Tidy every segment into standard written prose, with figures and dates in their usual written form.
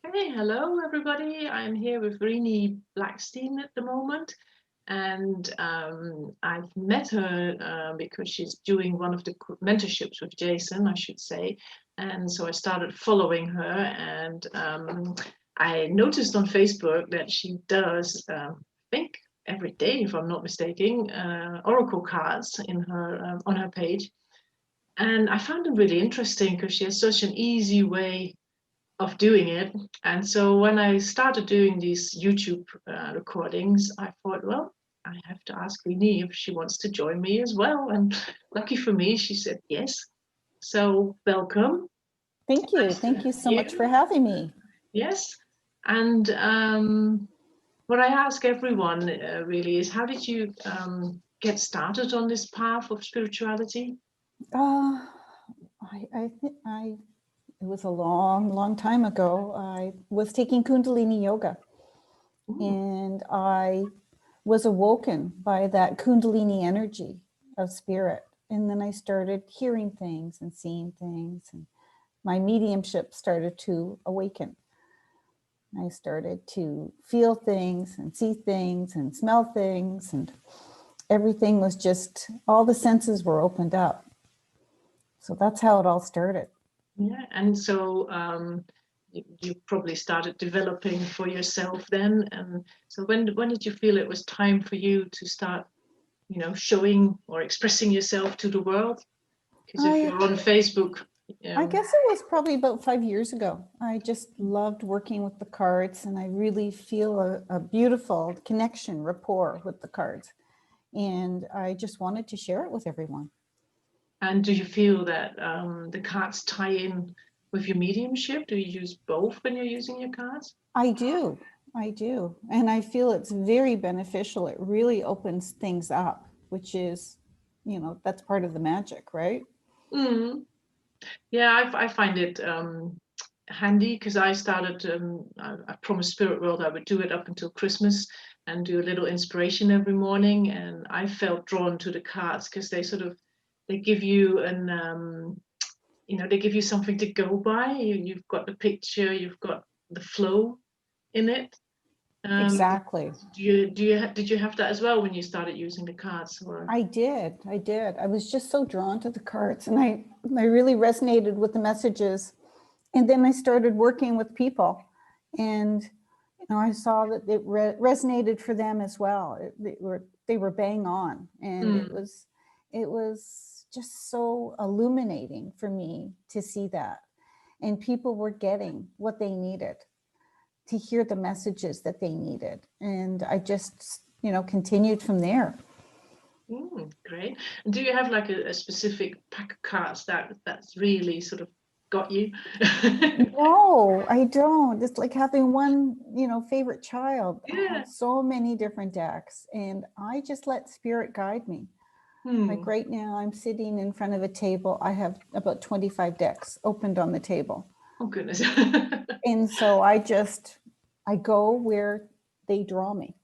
Okay, hello everybody. I'm here with Renee Blackstein at the moment, and I've met her because she's doing one of the mentorships with Jason, I should say, and so I started following her, and I noticed on Facebook that she does, I think every day, if I'm not mistaken, oracle cards in her on her page, and I found them really interesting because she has such an easy way of doing it. And so when I started doing these YouTube recordings, I thought, well, I have to ask Renee if she wants to join me as well. And lucky for me, she said yes. So welcome. Thank you. Thank you so much for having me. Yes. And what I ask everyone really is, how did you get started on this path of spirituality? It was a long time ago. I was taking Kundalini yoga. Ooh. And I was awoken by that Kundalini energy of spirit. And then I started hearing things and seeing things, and my mediumship started to awaken. I started to feel things and see things and smell things, and everything was just, all the senses were opened up. So that's how it all started. Yeah, and so you probably started developing for yourself then. And so when did you feel it was time for you to start, showing or expressing yourself to the world? Because if you're on Facebook, I guess it was probably about 5 years ago. I just loved working with the cards, and I really feel a beautiful connection, rapport with the cards. And I just wanted to share it with everyone. And do you feel that the cards tie in with your mediumship? Do you use both when you're using your cards? I do. And I feel it's very beneficial. It really opens things up, which is, that's part of the magic, right? Mm. Yeah, I find it handy because I started, I promised Spirit World I would do it up until Christmas and do a little inspiration every morning. And I felt drawn to the cards because they give you they give you something to go by. You've got the picture, you've got the flow in it. Exactly. Did you have that as well when you started using the cards? Or? I did. I was just so drawn to the cards, and I really resonated with the messages. And then I started working with people, and I saw that it resonated for them as well. They were bang on, and it was just so illuminating for me to see that, and people were getting what they needed, to hear the messages that they needed, and I just continued from there. Great. And do you have like a specific pack of cards that's really sort of got you? No, I don't. It's like having one, favorite child. Yeah. I have so many different decks, and I just let spirit guide me. Like right now, I'm sitting in front of a table. I have about 25 decks opened on the table. Oh, goodness. And so I go where they draw me.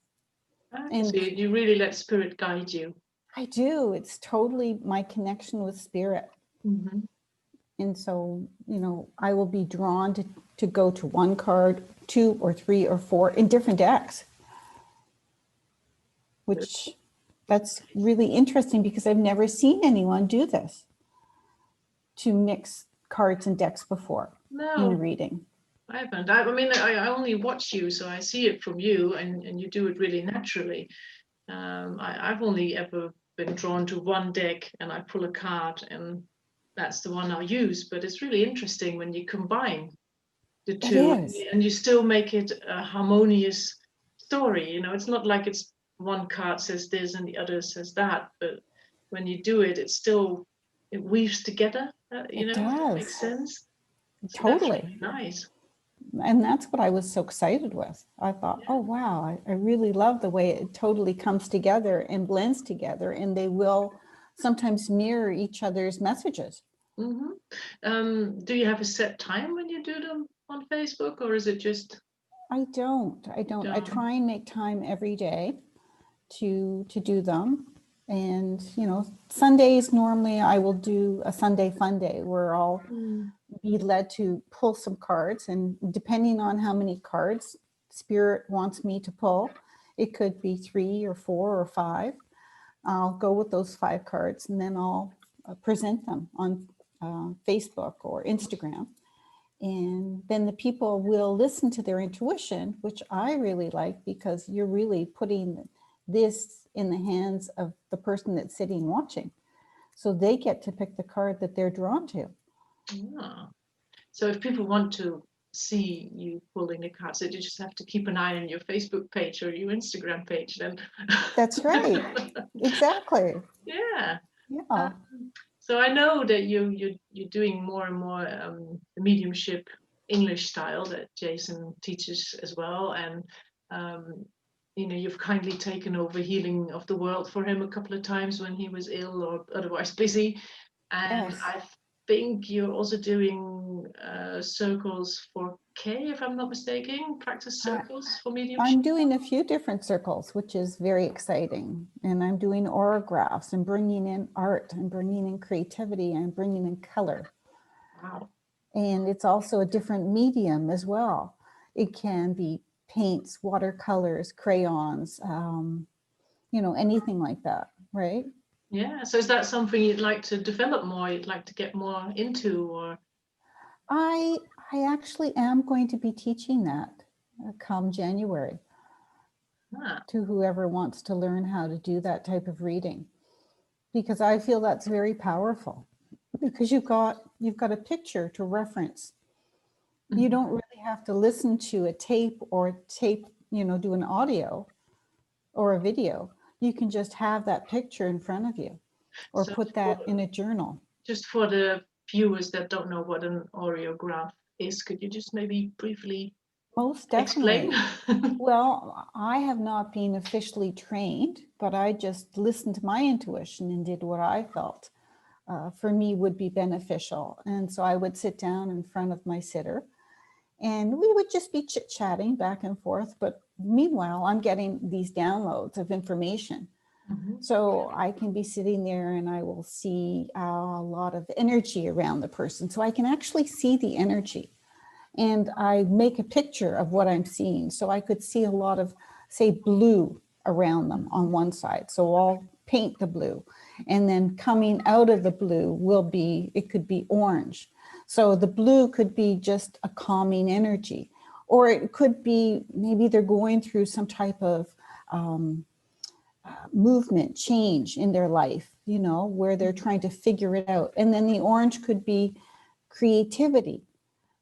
And so you really let spirit guide you. I do. It's totally my connection with spirit. Mm-hmm. And so, I will be drawn to go to one card, 2 or 3 or 4 in different decks, which that's really interesting because I've never seen anyone do this, to mix cards and decks before in reading. I haven't. I only watch you, so I see it from you, and you do it really naturally. I've only ever been drawn to one deck, and I pull a card, and that's the one I'll use. But it's really interesting when you combine the two, and you still make it a harmonious story. It's not like it's one card says this and the other says that, but when you do it, it weaves together. It does. Makes sense. So totally. That's really nice. And that's what I was so excited with. I thought, oh, wow, I really love the way it totally comes together and blends together, and they will sometimes mirror each other's messages. Mm-hmm. Do you have a set time when you do them on Facebook, or is it just? I don't. I try and make time every day to do them. And, Sundays, normally I will do a Sunday fun day where I'll be led to pull some cards, and depending on how many cards Spirit wants me to pull, it could be 3 or 4 or 5. I'll go with those 5 cards, and then I'll present them on Facebook or Instagram. And then the people will listen to their intuition, which I really like, because you're really putting this in the hands of the person that's sitting watching. So they get to pick the card that they're drawn to. Yeah. So if people want to see you pulling the cards, so you just have to keep an eye on your Facebook page or your Instagram page then. That's right. Exactly. Yeah. Yeah. So I know that you're doing more and more the mediumship English style that Jason teaches as well, and you've kindly taken over healing of the world for him a couple of times when he was ill or otherwise busy, and Yes. I think you're also doing circles for Kay, if I'm not mistaken, practice circles for mediumship. I'm doing a few different circles, which is very exciting. And I'm doing auragraphs and bringing in art and bringing in creativity and bringing in color. Wow. And it's also a different medium as well. It can be paints, watercolors, crayons, anything like that, right? Yeah. So is that something you'd like to develop more? You'd like to get more into, or? I actually am going to be teaching that come January to whoever wants to learn how to do that type of reading, because I feel that's very powerful, because you've got a picture to reference. You don't really have to listen to a tape do an audio or a video. You can just have that picture in front of you, or So put that in a journal. Just for the viewers that don't know what an auragraph is, could you just maybe briefly Most definitely. explain? Well, I have not been officially trained, but I just listened to my intuition and did what I felt for me would be beneficial. And so I would sit down in front of my sitter, and we would just be chit-chatting back and forth. But meanwhile, I'm getting these downloads of information. So I can be sitting there and I will see a lot of energy around the person. So I can actually see the energy, and I make a picture of what I'm seeing. So I could see a lot of, say, blue around them on one side. So I'll paint the blue, and then coming out of the blue it could be orange. So the blue could be just a calming energy, or it could be maybe they're going through some type of movement, change in their life, where they're trying to figure it out. And then the orange could be creativity.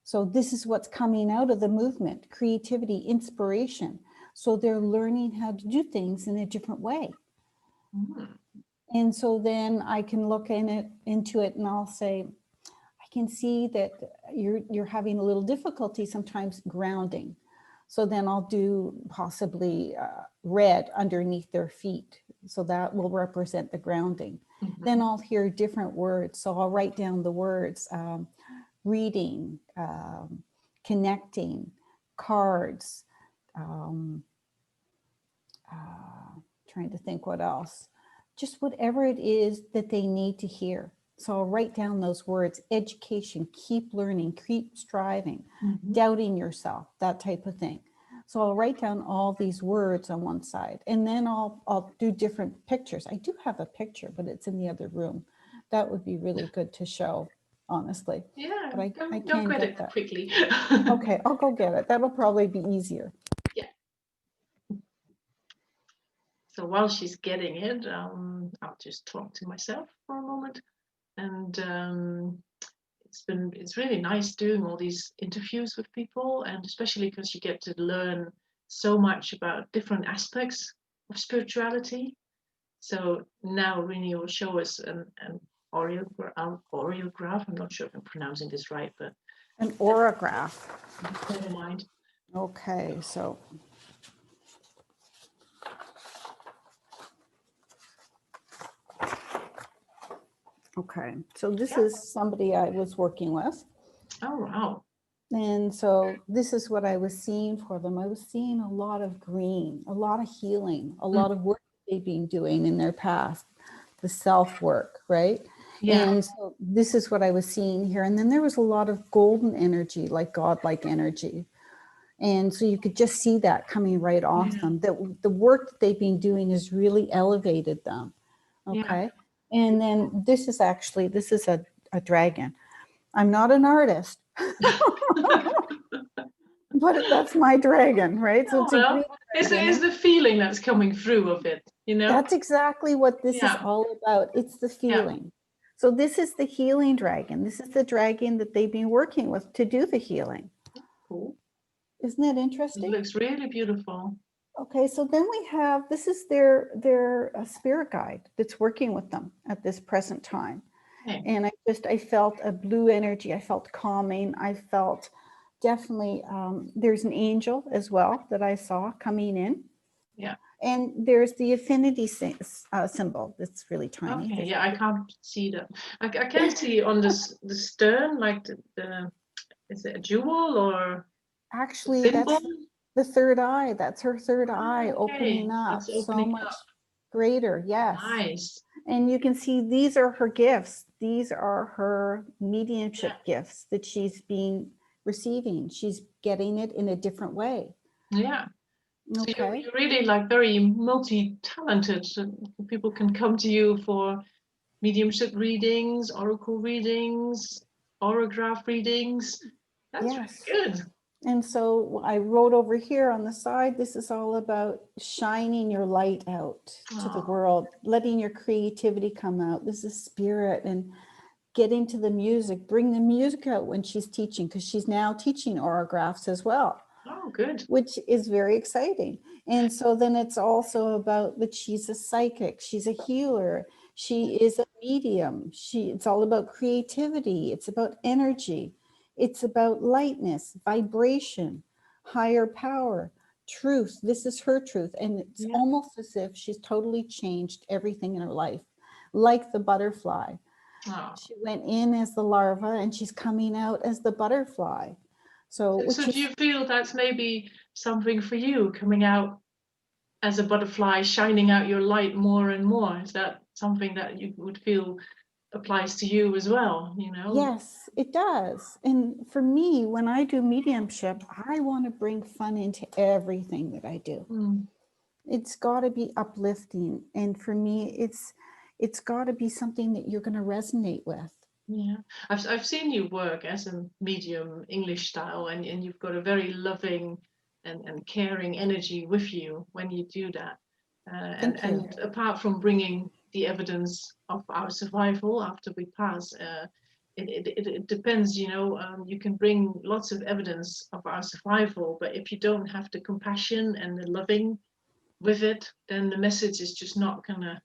So this is what's coming out of the movement: creativity, inspiration. So they're learning how to do things in a different way. And so then I can look into it and I'll say, I can see that you're having a little difficulty sometimes grounding. So then I'll do possibly red underneath their feet. So that will represent the grounding. Then I'll hear different words. So I'll write down the words, reading, connecting, cards, trying to think what else. Just whatever it is that they need to hear. So I'll write down those words: education, keep learning, keep striving, doubting yourself, that type of thing. So I'll write down all these words on one side, and then I'll do different pictures. I do have a picture, but it's in the other room. That would be really good to show, honestly. Yeah, but I go can't get get it that quickly. Okay, I'll go get it. That'll probably be easier. Yeah. So while she's getting it, I'll just talk to myself for a moment. And it's really nice doing all these interviews with people, and especially because you get to learn so much about different aspects of spirituality. So now Renee will show us an auragraph. I'm not sure if I'm pronouncing this right, but An auragraph. never mind. Okay, so this is somebody I was working with. Oh, wow. And so this is what I was seeing for them. I was seeing a lot of green, a lot of healing, a lot of work they've been doing in their past, the self-work, right? Yeah. And so this is what I was seeing here. And then there was a lot of golden energy, like godlike energy. And so you could just see that coming right off Yeah. them. That the work that they've been doing has really elevated them. Yeah. Okay. And then this is a dragon. I'm not an artist, but that's my dragon, right? So Oh, it's a well, green dragon. it's the feeling that's coming through of it, you know? That's exactly what this is Yeah. all about. It's the Yeah. feeling. So this is the healing dragon. This is the dragon that they've been working with to do the healing. Cool. Isn't that It interesting? looks really beautiful. Okay, so then we have, this is their spirit guide that's working with them at this present time. Okay. And I felt a blue energy. I felt calming. I felt definitely, there's an angel as well that I saw coming in. Yeah. And there's the affinity symbol that's really tiny. Okay. Yeah, I can't see that. I can see on the stern, like is it a jewel or a Actually, symbol? that's the third eye. That's her third eye Okay. opening up It's so opening much up. greater. Yes. Nice. And you can see these are her gifts. These are her mediumship gifts that she's been receiving. She's getting it in a different way. Yeah. So Okay. you're really like very multi-talented. So people can come to you for mediumship readings, oracle readings, auragraph readings. That's Yes. really good. And so I wrote over here on the side, this is all about shining your light out to the Oh, world, letting your creativity come out. This is spirit, and get into the music, bring the music out when she's teaching, because she's now teaching auragraphs as well, oh, good. which is very exciting. And so then it's also about that she's a psychic, she's a healer, she is a medium. It's all about creativity. It's about energy. It's about lightness, vibration, higher power, truth. This is her truth. And it's Yeah. almost as if she's totally changed everything in her life, like the butterfly. Oh. She went in as the larva and she's coming out as the butterfly. So, So which do is, you feel that's maybe something for you coming out as a butterfly, shining out your light more and more? Is that something that you would feel applies to you as well, you know? yes, it does. And for me, when I do mediumship, I want to bring fun into everything that I do. Mm. It's got to be uplifting. And for me, it's got to be something that you're going to resonate with. Yeah, I've seen you work as a medium English style, and you've got a very loving and caring energy with you when you do that. Thank you. And apart from bringing the evidence of our survival after we pass, it depends, you know. You can bring lots of evidence of our survival, but if you don't have the compassion and the loving with it, then the message is just not gonna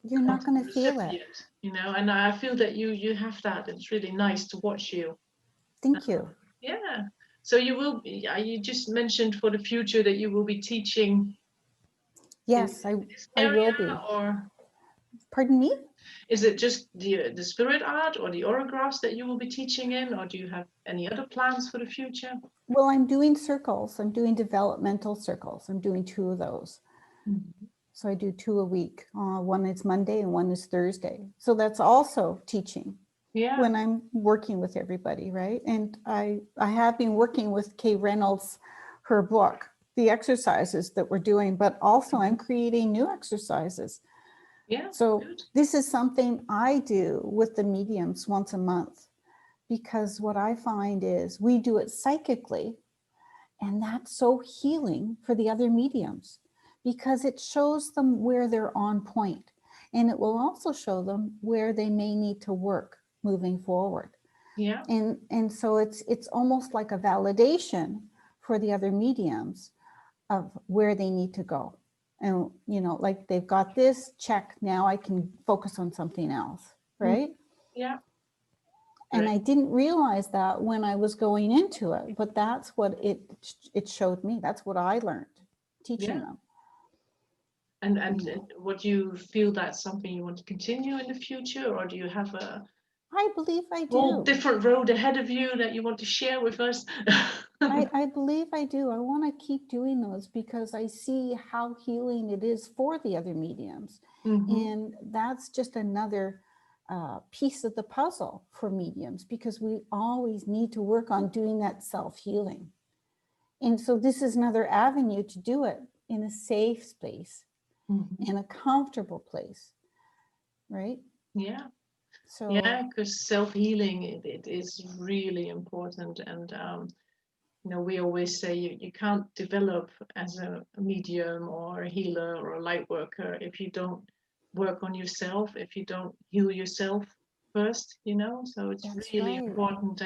You're come not to going the to feel it. recipient, you know. And I feel that you have that. It's really nice to watch you. Thank you. Yeah. So you will be, you just mentioned for the future that you will be teaching in Yes, this I area, will be. or Pardon me? is it just the spirit art or the auragraphs that you will be teaching in, or do you have any other plans for the future? Well, I'm doing circles. I'm doing developmental circles. I'm doing 2 of those. Mhm. So I do 2 a week. One is Monday and one is Thursday. So that's also teaching Yeah. when I'm working with everybody, right? And I have been working with Kay Reynolds, her book, the exercises that we're doing, but also I'm creating new exercises. Yeah. So Good. this is something I do with the mediums once a month, because what I find is we do it psychically, and that's so healing for the other mediums, because it shows them where they're on point, and it will also show them where they may need to work moving forward. Yeah. And so it's almost like a validation for the other mediums of where they need to go. And you know, like they've got this check, now I can focus on something else, right? Yeah. And I didn't realize that when I was going into it, but that's what it showed me. That's what I learned teaching them. And what you feel that's something you want to continue in the future, or do you have a I believe I whole do. different road ahead of you that you want to share with us? I believe I do. I want to keep doing those because I see how healing it is for the other mediums. Mhm. And that's just another piece of the puzzle for mediums, because we always need to work on doing that self-healing. And so this is another avenue to do it in a safe space, in a comfortable place, right? Yeah. So Yeah, because self-healing, it is really important. And you know, we always say you can't develop as a medium or a healer or a light worker if you don't work on yourself, if you don't heal yourself first, you know. So it's that's really right. important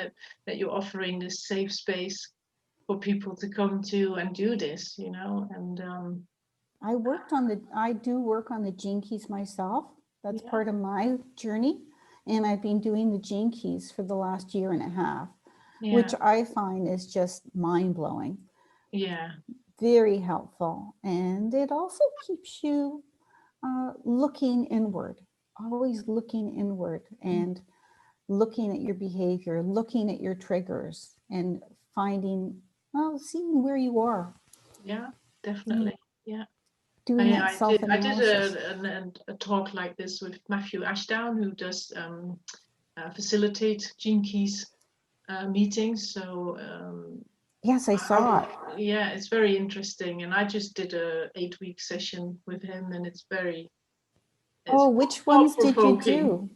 that you're offering this safe space for people to come to and do this, you know. And I do work on the gene keys myself. That's yeah, part of my journey. And I've been doing the gene keys for the last year and a half, which yeah, I find is just mind blowing, yeah, very helpful. And it also keeps you looking inward, always looking inward and looking at your behavior, looking at your triggers and finding, well, seeing where you are, yeah, doing, definitely. Yeah. doing that I did self-analysis. a talk like this with Matthew Ashdown, who does facilitate Gene Keys meetings. So Yes, I saw it. yeah, it's very interesting. And I just did a 8-week session with him, and it's Oh, which thought ones did you provoking. do?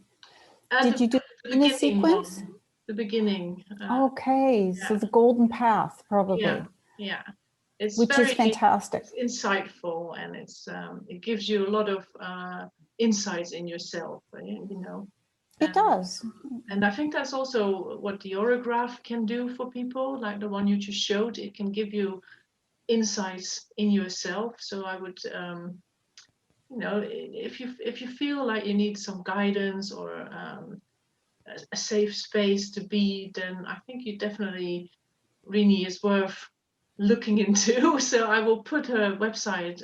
And Did you do the in a beginning sequence? one, the beginning. Okay, so Yeah, the golden path, yeah, probably, yeah. It's which is very fantastic. it's insightful, and it gives you a lot of insights in yourself, you know. It does. And I think that's also what the auragraph can do for people, like the one you just showed. It can give you insights in yourself. So I would, you know, if you feel like you need some guidance or a safe space to be, then I think you definitely, Renee, is worth looking into. So I will put her website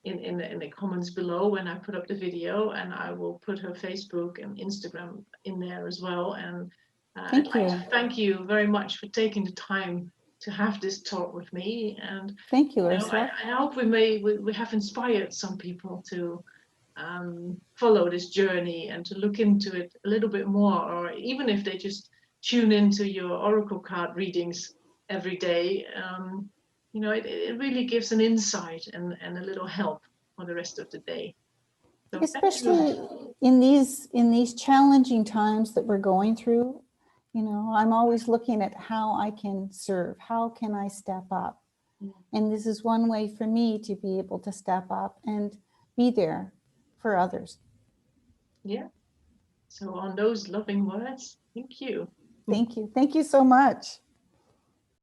in the comments below when I put up the video, and I will put her Facebook and Instagram in there as well. And I'd Thank like you. to thank you very much for taking the time to have this talk with me. And Thank you, you know, Ursula. I hope we have inspired some people to follow this journey and to look into it a little bit more, or even if they just tune into your oracle card readings every day. You know, it really gives an insight and a little help for the rest of the day. So thank you. Especially in these challenging times that we're going through, you know, I'm always looking at how I can serve, how can I step up? And this is one way for me to be able to step up and be there for others. Yeah. So on those loving words, thank you. Thank you. Thank you so much.